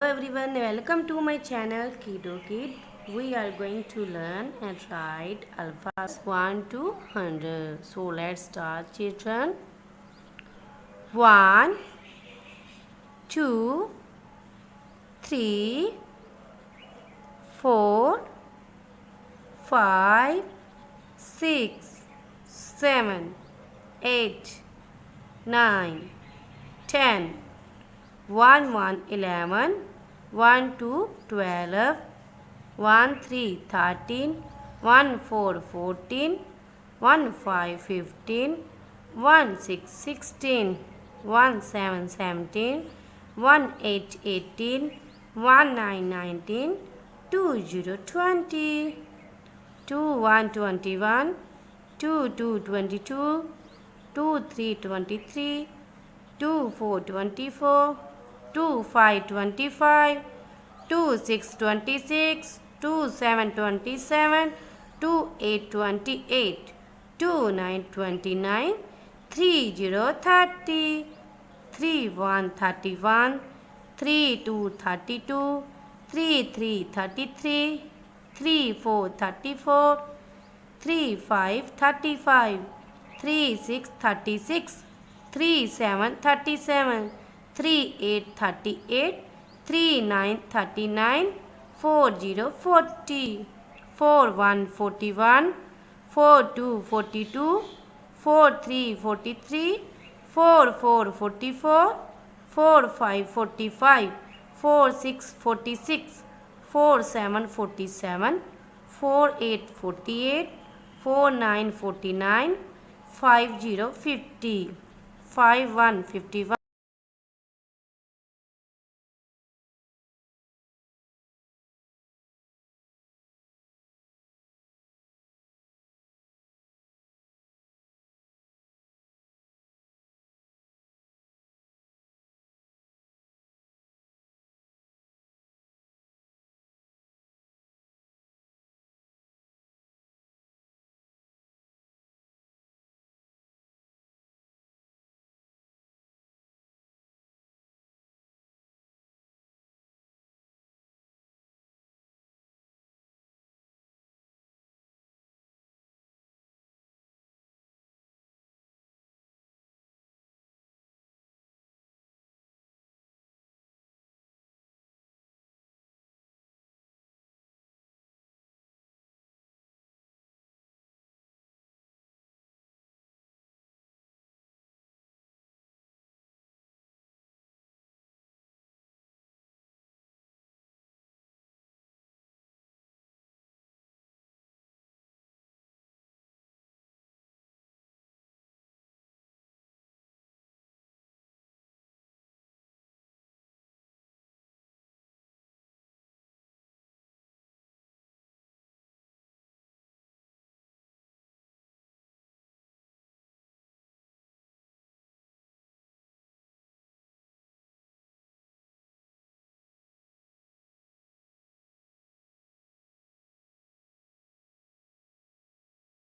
Hello everyone, welcome to my channel Kiddo Kid. We are going to learn and write alphabets 1 to 100. So let's start, children. 1, 2, 3, 4, 5, 6, 7, 8, 9, 10. 1 11, 1 2 12, 1 3 13, 1 4 14, 1 5 15, 1 6 16, 1 7 17, 1 8 18, 1 9 19, 2 0 20, 2 1 21, 2 2 22, 2 3 23, 2 4 24, 2 5 25, 2 6 26, 2 7 27, 2 8 28, 2 9 29, 3 0 30, 3 1 31, 3 2 32, 3 3 33, 3 4 34, 3 5 35, 3 6 36, 3 7 37, 3 8 38, 3 9 39, 4 0 40, 4 1 41, 4 2 42, 4 3 43, 4 4 44, 4 5 45, 4 6 46, 4 7 47, 4 8 48, 4 9 49, 5 0 50, 5 1 51.